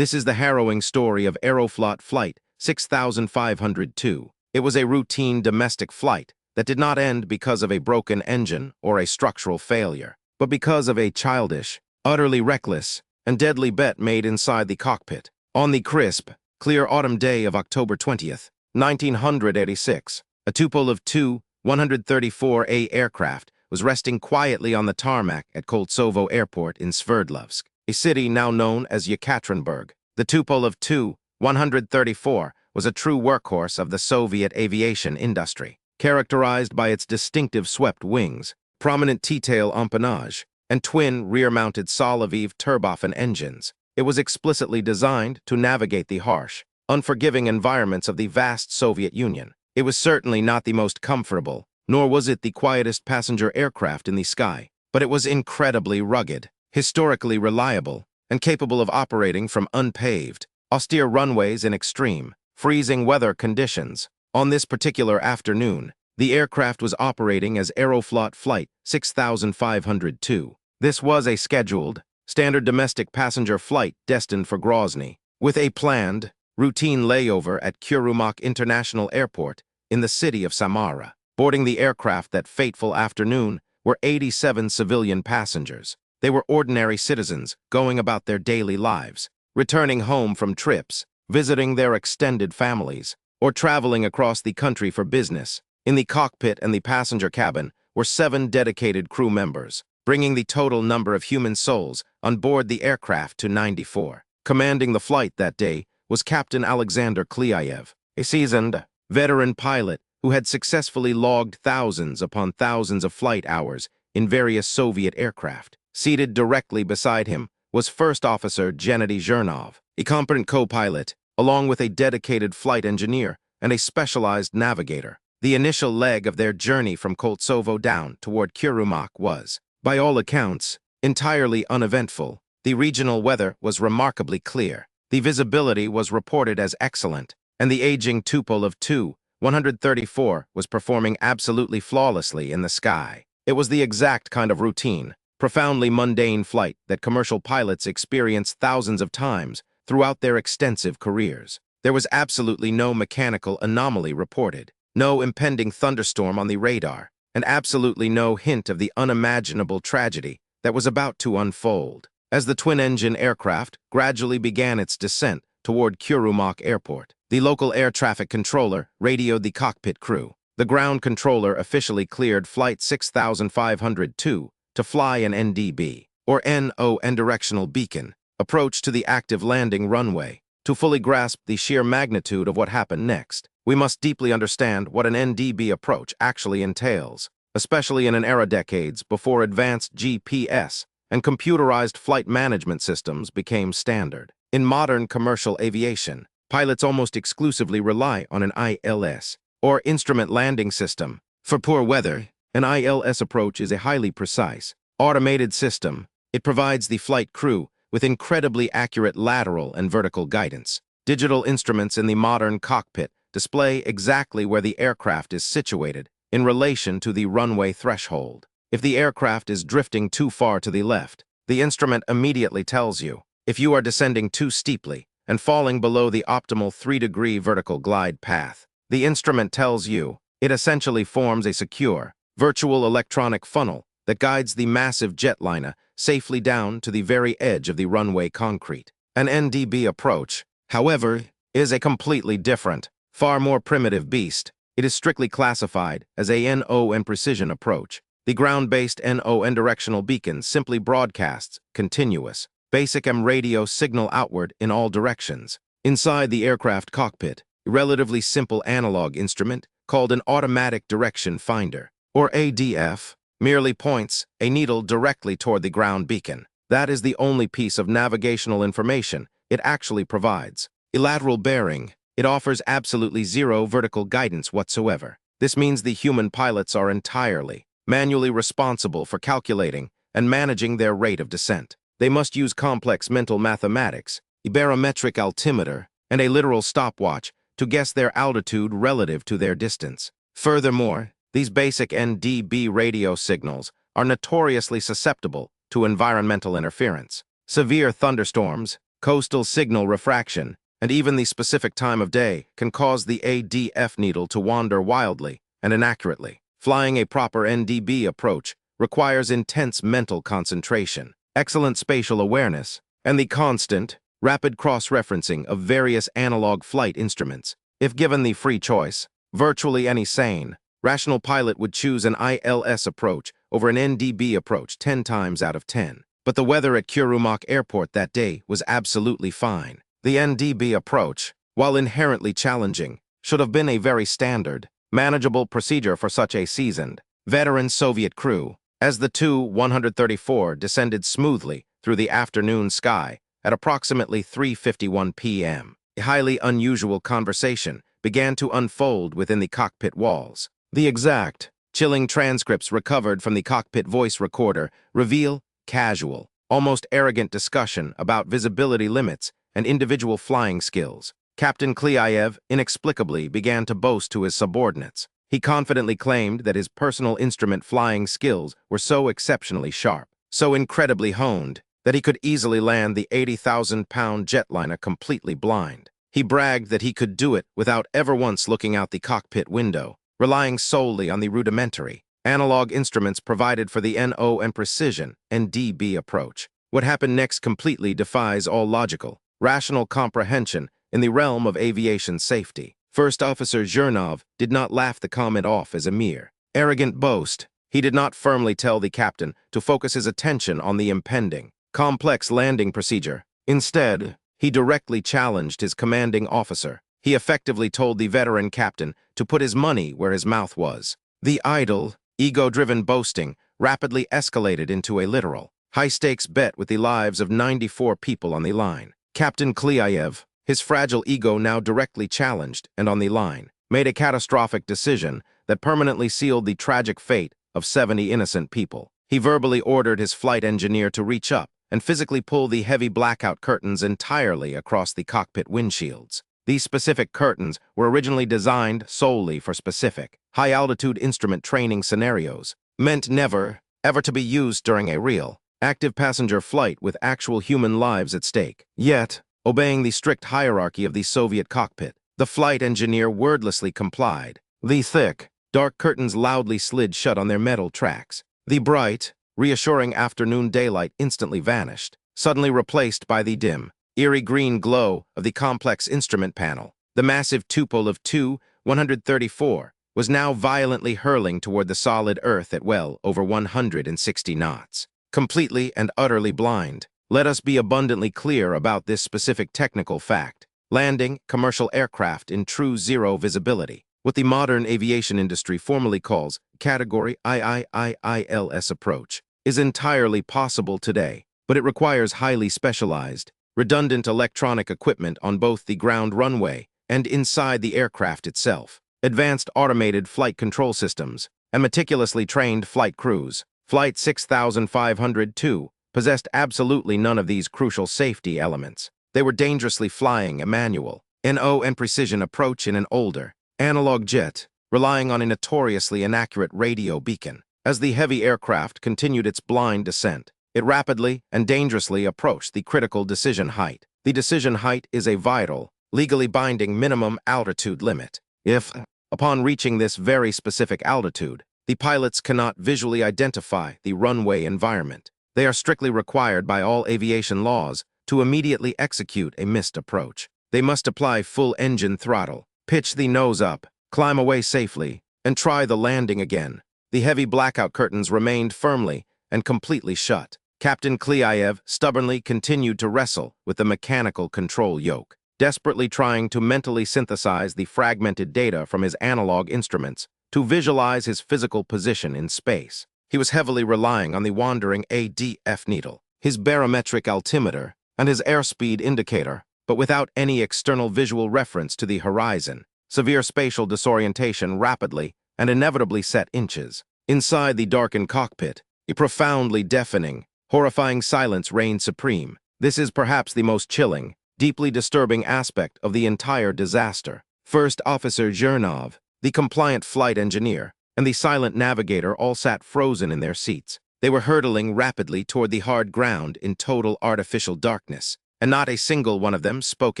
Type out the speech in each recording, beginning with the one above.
This is the harrowing story of Aeroflot Flight 6502. It was a routine domestic flight that did not end because of a broken engine or a structural failure, but because of a childish, utterly reckless, and deadly bet made inside the cockpit. On the crisp, clear autumn day of October 20th, 1986, a tupolev Tu-134A aircraft was resting quietly on the tarmac at Koltsovo Airport in Sverdlovsk, a city now known as Yekaterinburg. The tupolev Tu-134 was a true workhorse of the Soviet aviation industry, characterized by its distinctive swept wings, prominent T-tail empennage, and twin rear-mounted Soloviev turbofan engines. It was explicitly designed to navigate the harsh, unforgiving environments of the vast Soviet Union. It was certainly not the most comfortable, nor was it the quietest passenger aircraft in the sky, but it was incredibly rugged, historically reliable, and capable of operating from unpaved, austere runways in extreme, freezing weather conditions. On this particular afternoon, the aircraft was operating as Aeroflot Flight 6502. This was a scheduled, standard domestic passenger flight destined for Grozny, with a planned, routine layover at Kuromoch International Airport in the city of Samara. Boarding the aircraft that fateful afternoon were 87 civilian passengers. They were ordinary citizens going about their daily lives, returning home from trips, visiting their extended families, or traveling across the country for business. In the cockpit and the passenger cabin were 7 dedicated crew members, bringing the total number of human souls on board the aircraft to 94. Commanding the flight that day was Captain Alexander Kliayev, a seasoned, veteran pilot who had successfully logged thousands upon thousands of flight hours in various Soviet aircraft. Seated directly beside him was First Officer Gennady Zhernov, a competent co-pilot, along with a dedicated flight engineer and a specialized navigator. The initial leg of their journey from Koltsovo down toward Kurumoch was, by all accounts, entirely uneventful. The regional weather was remarkably clear. The visibility was reported as excellent, and the aging tupolev Tu-134 was performing absolutely flawlessly in the sky. It was the exact kind of routine, profoundly mundane flight that commercial pilots experience thousands of times throughout their extensive careers. There was absolutely no mechanical anomaly reported, no impending thunderstorm on the radar, and absolutely no hint of the unimaginable tragedy that was about to unfold. As the twin-engine aircraft gradually began its descent toward Kurumoch Airport, the local air traffic controller radioed the cockpit crew. The ground controller officially cleared Flight 6502 to fly an NDB, or NON directional beacon, approach to the active landing runway. To fully grasp the sheer magnitude of what happened next, we must deeply understand what an NDB approach actually entails, especially in an era decades before advanced GPS and computerized flight management systems became standard. In modern commercial aviation, pilots almost exclusively rely on an ILS, or Instrument Landing System. For poor weather, an ILS approach is a highly precise, automated system. It provides the flight crew with incredibly accurate lateral and vertical guidance. Digital instruments in the modern cockpit display exactly where the aircraft is situated in relation to the runway threshold. If the aircraft is drifting too far to the left, the instrument immediately tells you. If you are descending too steeply and falling below the optimal 3-degree vertical glide path, the instrument tells you. It essentially forms a secure, virtual electronic funnel that guides the massive jetliner safely down to the very edge of the runway concrete. An NDB approach, however, is a completely different, far more primitive beast. It is strictly classified as a NON precision approach. The ground-based NON directional beacon simply broadcasts continuous, basic M radio signal outward in all directions. Inside the aircraft cockpit, a relatively simple analog instrument called an automatic direction finder, or ADF, merely points a needle directly toward the ground beacon. That is the only piece of navigational information it actually provides. A lateral bearing, it offers absolutely zero vertical guidance whatsoever. This means the human pilots are entirely, manually responsible for calculating and managing their rate of descent. They must use complex mental mathematics, a barometric altimeter, and a literal stopwatch to guess their altitude relative to their distance. Furthermore, these basic NDB radio signals are notoriously susceptible to environmental interference. Severe thunderstorms, coastal signal refraction, and even the specific time of day can cause the ADF needle to wander wildly and inaccurately. Flying a proper NDB approach requires intense mental concentration, excellent spatial awareness, and the constant, rapid cross-referencing of various analog flight instruments. If given the free choice, virtually any sane, rational pilot would choose an ILS approach over an NDB approach 10 times out of 10. But the weather at Kuromoch Airport that day was absolutely fine. The NDB approach, while inherently challenging, should have been a very standard, manageable procedure for such a seasoned, veteran Soviet crew, as the Tu-134 descended smoothly through the afternoon sky at approximately 3:51 p.m. A highly unusual conversation began to unfold within the cockpit walls. The exact, chilling transcripts recovered from the cockpit voice recorder reveal casual, almost arrogant discussion about visibility limits and individual flying skills. Captain Kliayev inexplicably began to boast to his subordinates. He confidently claimed that his personal instrument flying skills were so exceptionally sharp, so incredibly honed, that he could easily land the 80,000-pound jetliner completely blind. He bragged that he could do it without ever once looking out the cockpit window, relying solely on the rudimentary, analog instruments provided for the NO and precision NDB approach. What happened next completely defies all logical, rational comprehension in the realm of aviation safety. First Officer Zhernov did not laugh the comment off as a mere arrogant boast. He did not firmly tell the captain to focus his attention on the impending, complex landing procedure. Instead, he directly challenged his commanding officer. He effectively told the veteran captain to put his money where his mouth was. The idle, ego-driven boasting rapidly escalated into a literal, high-stakes bet with the lives of 94 people on the line. Captain Kliayev, his fragile ego now directly challenged and on the line, made a catastrophic decision that permanently sealed the tragic fate of 70 innocent people. He verbally ordered his flight engineer to reach up and physically pull the heavy blackout curtains entirely across the cockpit windshields. These specific curtains were originally designed solely for specific, high-altitude instrument training scenarios, meant never, ever to be used during a real, active passenger flight with actual human lives at stake. Yet, obeying the strict hierarchy of the Soviet cockpit, the flight engineer wordlessly complied. The thick, dark curtains loudly slid shut on their metal tracks. The bright, reassuring afternoon daylight instantly vanished, suddenly replaced by the dim, eerie green glow of the complex instrument panel. The massive tupolev Tu-134 was now violently hurling toward the solid earth at well over 160 knots. Completely and utterly blind, let us be abundantly clear about this specific technical fact. Landing commercial aircraft in true zero visibility, what the modern aviation industry formally calls Category IIILS approach, is entirely possible today, but it requires highly specialized, redundant electronic equipment on both the ground runway and inside the aircraft itself, advanced automated flight control systems, and meticulously trained flight crews. Flight 6502 possessed absolutely none of these crucial safety elements. They were dangerously flying a manual, NO and precision approach in an older, analog jet, relying on a notoriously inaccurate radio beacon. As the heavy aircraft continued its blind descent, it rapidly and dangerously approached the critical decision height. The decision height is a vital, legally binding minimum altitude limit. If, upon reaching this very specific altitude, the pilots cannot visually identify the runway environment, they are strictly required by all aviation laws to immediately execute a missed approach. They must apply full engine throttle, pitch the nose up, climb away safely, and try the landing again. The heavy blackout curtains remained firmly and completely shut. Captain Kliayev stubbornly continued to wrestle with the mechanical control yoke, desperately trying to mentally synthesize the fragmented data from his analog instruments to visualize his physical position in space. He was heavily relying on the wandering ADF needle, his barometric altimeter, and his airspeed indicator, but without any external visual reference to the horizon. Severe spatial disorientation rapidly and inevitably set inches. Inside the darkened cockpit, a profoundly deafening, horrifying silence reigned supreme. This is perhaps the most chilling, deeply disturbing aspect of the entire disaster. First Officer Zhernov, the compliant flight engineer, and the silent navigator all sat frozen in their seats. They were hurtling rapidly toward the hard ground in total artificial darkness. and not a single one of them spoke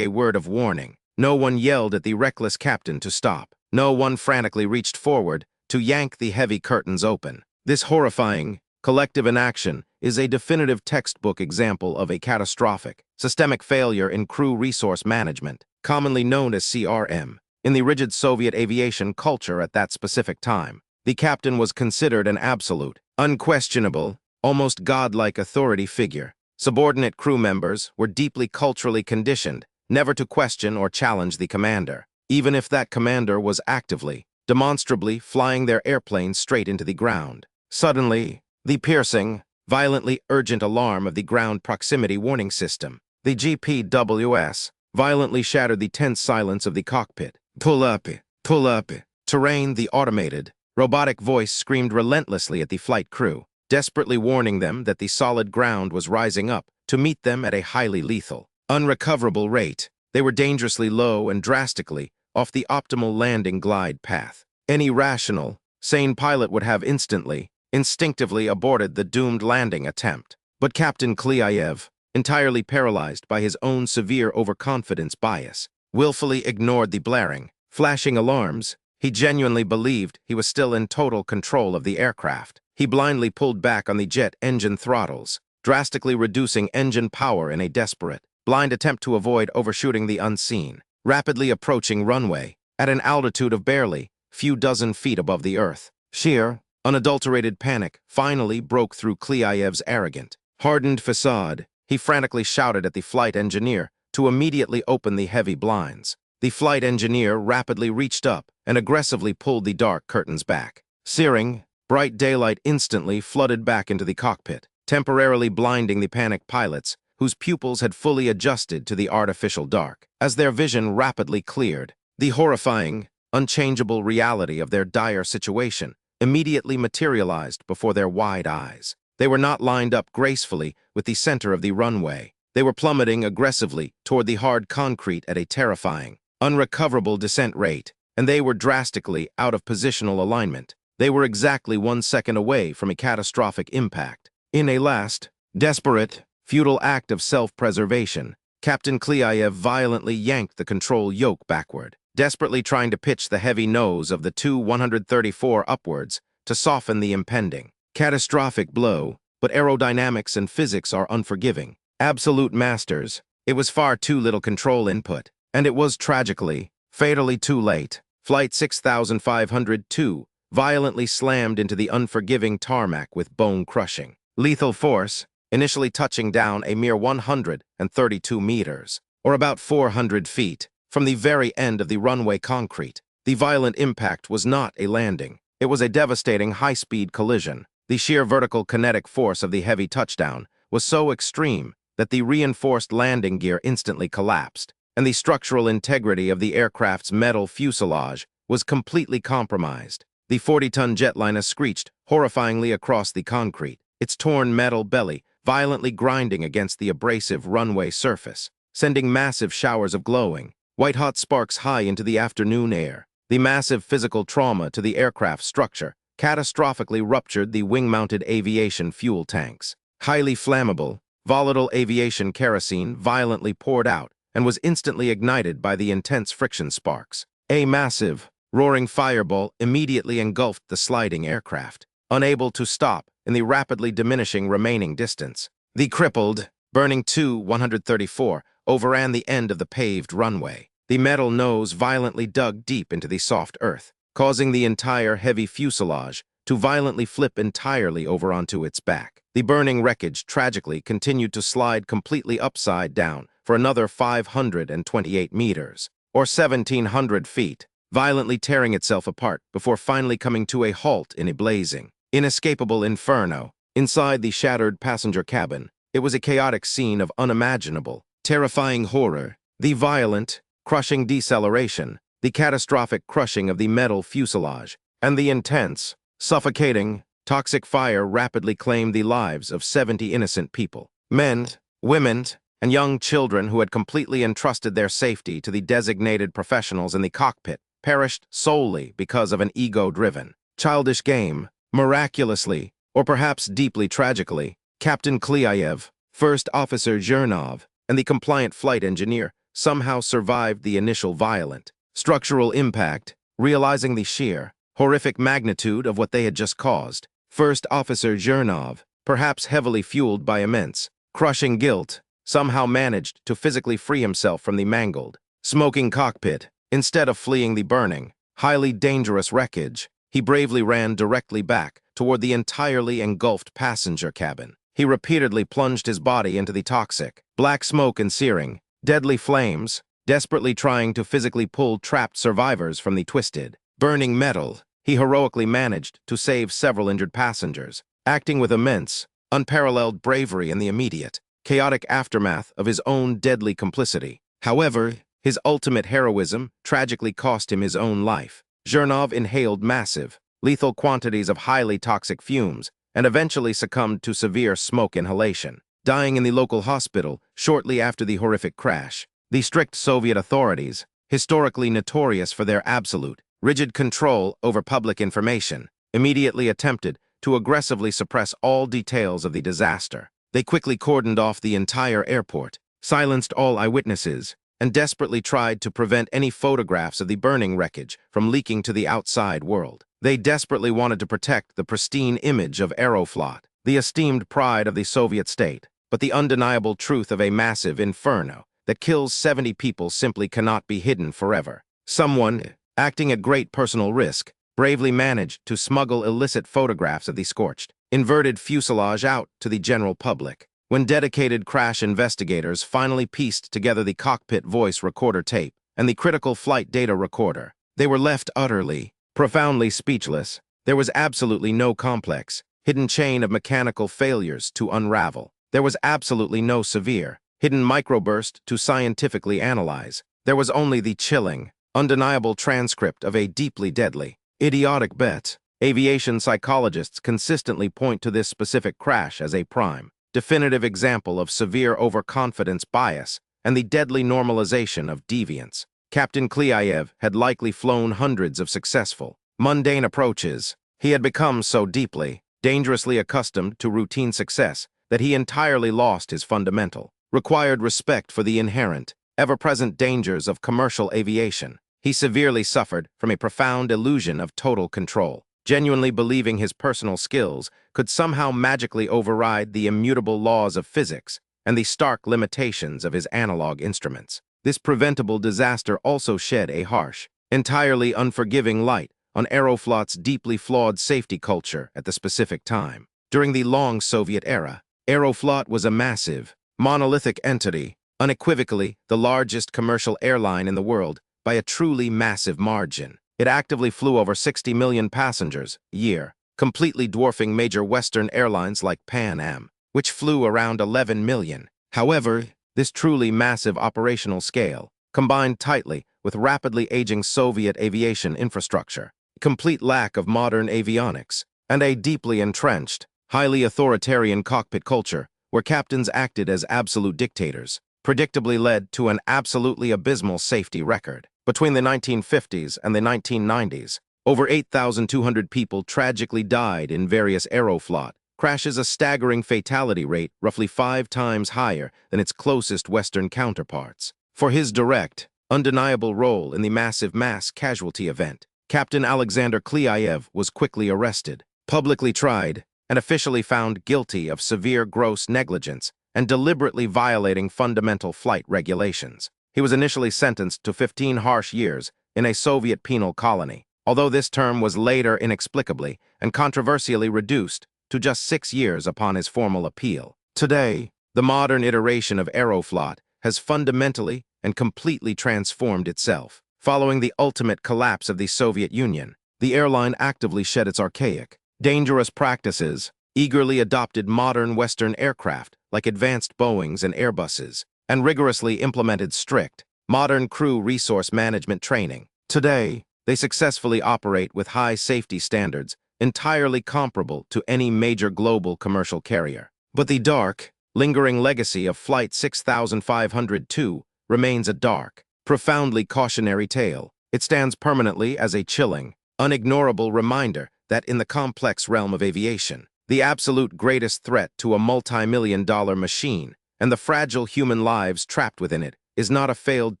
a word of warning. No one yelled at the reckless captain to stop. No one frantically reached forward to yank the heavy curtains open. This horrifying, collective inaction is a definitive textbook example of a catastrophic, systemic failure in crew resource management, commonly known as CRM, in the rigid Soviet aviation culture at that specific time. The captain was considered an absolute, unquestionable, almost godlike authority figure. Subordinate crew members were deeply culturally conditioned never to question or challenge the commander, even if that commander was actively, demonstrably flying their airplane straight into the ground. Suddenly, the piercing, violently urgent alarm of the ground proximity warning system, the GPWS, violently shattered the tense silence of the cockpit. Pull up, pull up. Terrain, the automated, robotic voice screamed relentlessly at the flight crew, desperately warning them that the solid ground was rising up to meet them at a highly lethal, unrecoverable rate. They were dangerously low and drastically off the optimal landing glide path. Any rational, sane pilot would have instinctively aborted the doomed landing attempt. But Captain Kliayev, entirely paralyzed by his own severe overconfidence bias, willfully ignored the blaring, flashing alarms. He genuinely believed he was still in total control of the aircraft. He blindly pulled back on the jet engine throttles, drastically reducing engine power in a desperate, blind attempt to avoid overshooting the unseen, rapidly approaching runway at an altitude of barely few dozen feet above the earth. Sheer, unadulterated panic finally broke through Kliayev's arrogant, hardened facade. He frantically shouted at the flight engineer to immediately open the heavy blinds. The flight engineer rapidly reached up and aggressively pulled the dark curtains back. Searing, bright daylight instantly flooded back into the cockpit, temporarily blinding the panicked pilots, whose pupils had fully adjusted to the artificial dark. As their vision rapidly cleared, the horrifying, unchangeable reality of their dire situation immediately materialized before their wide eyes. They were not lined up gracefully with the center of the runway. They were plummeting aggressively toward the hard concrete at a terrifying, unrecoverable descent rate, and they were drastically out of positional alignment. They were exactly 1 second away from a catastrophic impact. In a last, desperate, futile act of self-preservation, Captain Kliayev violently yanked the control yoke backward, desperately trying to pitch the heavy nose of the Tu-134 upwards to soften the impending, catastrophic blow. But aerodynamics and physics are unforgiving. Absolute masters, it was far too little control input, and it was tragically, fatally too late. Flight 6502 violently slammed into the unforgiving tarmac with bone-crushing, lethal force, initially touching down a mere 132 meters, or about 400 feet, from the very end of the runway concrete. The violent impact was not a landing. It was a devastating high-speed collision. The sheer vertical kinetic force of the heavy touchdown was so extreme that the reinforced landing gear instantly collapsed, and the structural integrity of the aircraft's metal fuselage was completely compromised. The 40-ton jetliner screeched horrifyingly across the concrete, its torn metal belly violently grinding against the abrasive runway surface, sending massive showers of glowing, white-hot sparks high into the afternoon air. The massive physical trauma to the aircraft structure catastrophically ruptured the wing-mounted aviation fuel tanks. Highly flammable, volatile aviation kerosene violently poured out and was instantly ignited by the intense friction sparks. A massive, roaring fireball immediately engulfed the sliding aircraft, unable to stop in the rapidly diminishing remaining distance. The crippled, burning Tu-134 overran the end of the paved runway. The metal nose violently dug deep into the soft earth, causing the entire heavy fuselage to violently flip entirely over onto its back. The burning wreckage tragically continued to slide completely upside down for another 528 meters, or 1,700 feet, violently tearing itself apart before finally coming to a halt in a blazing, inescapable inferno. Inside the shattered passenger cabin, it was a chaotic scene of unimaginable, terrifying horror. The violent, crushing deceleration, the catastrophic crushing of the metal fuselage, and the intense, suffocating, toxic fire rapidly claimed the lives of 70 innocent people. Men, women, and young children who had completely entrusted their safety to the designated professionals in the cockpit perished solely because of an ego-driven, childish game. Miraculously, or perhaps deeply tragically, Captain Kliayev, First Officer Zhernov, and the compliant flight engineer somehow survived the initial violent structural impact, realizing the sheer, horrific magnitude of what they had just caused. First Officer Zhernov, perhaps heavily fueled by immense, crushing guilt, somehow managed to physically free himself from the mangled, smoking cockpit. Instead of fleeing the burning, highly dangerous wreckage, he bravely ran directly back toward the entirely engulfed passenger cabin. He repeatedly plunged his body into the toxic, black smoke and searing, deadly flames, desperately trying to physically pull trapped survivors from the twisted, burning metal. He heroically managed to save several injured passengers, acting with immense, unparalleled bravery in the immediate, chaotic aftermath of his own deadly complicity. However, his ultimate heroism tragically cost him his own life. Zhernov inhaled massive, lethal quantities of highly toxic fumes and eventually succumbed to severe smoke inhalation, dying in the local hospital shortly after the horrific crash. The strict Soviet authorities, historically notorious for their absolute, rigid control over public information, immediately attempted to aggressively suppress all details of the disaster. They quickly cordoned off the entire airport, silenced all eyewitnesses, and desperately tried to prevent any photographs of the burning wreckage from leaking to the outside world. They desperately wanted to protect the pristine image of Aeroflot, the esteemed pride of the Soviet state, but the undeniable truth of a massive inferno that kills 70 people simply cannot be hidden forever. Someone, acting at great personal risk, bravely managed to smuggle illicit photographs of the scorched, inverted fuselage out to the general public. When dedicated crash investigators finally pieced together the cockpit voice recorder tape and the critical flight data recorder, they were left utterly, profoundly speechless. There was absolutely no complex, hidden chain of mechanical failures to unravel. There was absolutely no severe, hidden microburst to scientifically analyze. There was only the chilling, undeniable transcript of a deeply deadly, idiotic bet. Aviation psychologists consistently point to this specific crash as a prime, definitive example of severe overconfidence bias and the deadly normalization of deviance. Captain Kliayev had likely flown hundreds of successful, mundane approaches. He had become so deeply, dangerously accustomed to routine success that he entirely lost his fundamental, required respect for the inherent, ever-present dangers of commercial aviation. He severely suffered from a profound illusion of total control, genuinely believing his personal skills could somehow magically override the immutable laws of physics and the stark limitations of his analog instruments. This preventable disaster also shed a harsh, entirely unforgiving light on Aeroflot's deeply flawed safety culture at the specific time. During the long Soviet era, Aeroflot was a massive, monolithic entity, unequivocally the largest commercial airline in the world by a truly massive margin. It actively flew over 60 million passengers a year, completely dwarfing major Western airlines like Pan Am, which flew around 11 million. However, this truly massive operational scale, combined tightly with rapidly aging Soviet aviation infrastructure, complete lack of modern avionics, and a deeply entrenched, highly authoritarian cockpit culture where captains acted as absolute dictators, predictably led to an absolutely abysmal safety record. Between the 1950s and the 1990s, over 8,200 people tragically died in various Aeroflot crashes, a staggering fatality rate roughly 5 times higher than its closest Western counterparts. For his direct, undeniable role in the massive mass casualty event, Captain Alexander Kliayev was quickly arrested, publicly tried, and officially found guilty of severe gross negligence and deliberately violating fundamental flight regulations. He was initially sentenced to 15 harsh years in a Soviet penal colony, although this term was later inexplicably and controversially reduced to just 6 years upon his formal appeal. Today, the modern iteration of Aeroflot has fundamentally and completely transformed itself. Following the ultimate collapse of the Soviet Union, the airline actively shed its archaic, dangerous practices, eagerly adopted modern Western aircraft like advanced Boeings and Airbuses, and rigorously implemented strict, modern crew resource management training. Today, they successfully operate with high safety standards entirely comparable to any major global commercial carrier. But the dark, lingering legacy of Flight 6502 remains a dark, profoundly cautionary tale. It stands permanently as a chilling, unignorable reminder that in the complex realm of aviation, the absolute greatest threat to a multi-million-dollar machine and the fragile human lives trapped within it is not a failed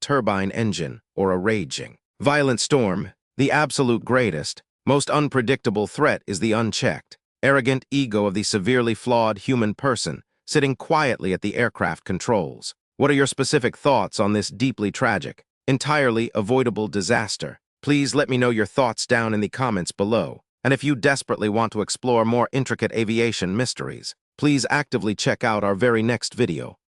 turbine engine or a raging violent storm. The absolute greatest, most unpredictable threat is the unchecked, arrogant ego of the severely flawed human person sitting quietly at the aircraft controls. What are your specific thoughts on this deeply tragic, entirely avoidable disaster? Please let me know your thoughts down in the comments below. And if you desperately want to explore more intricate aviation mysteries, please actively check out our very next video.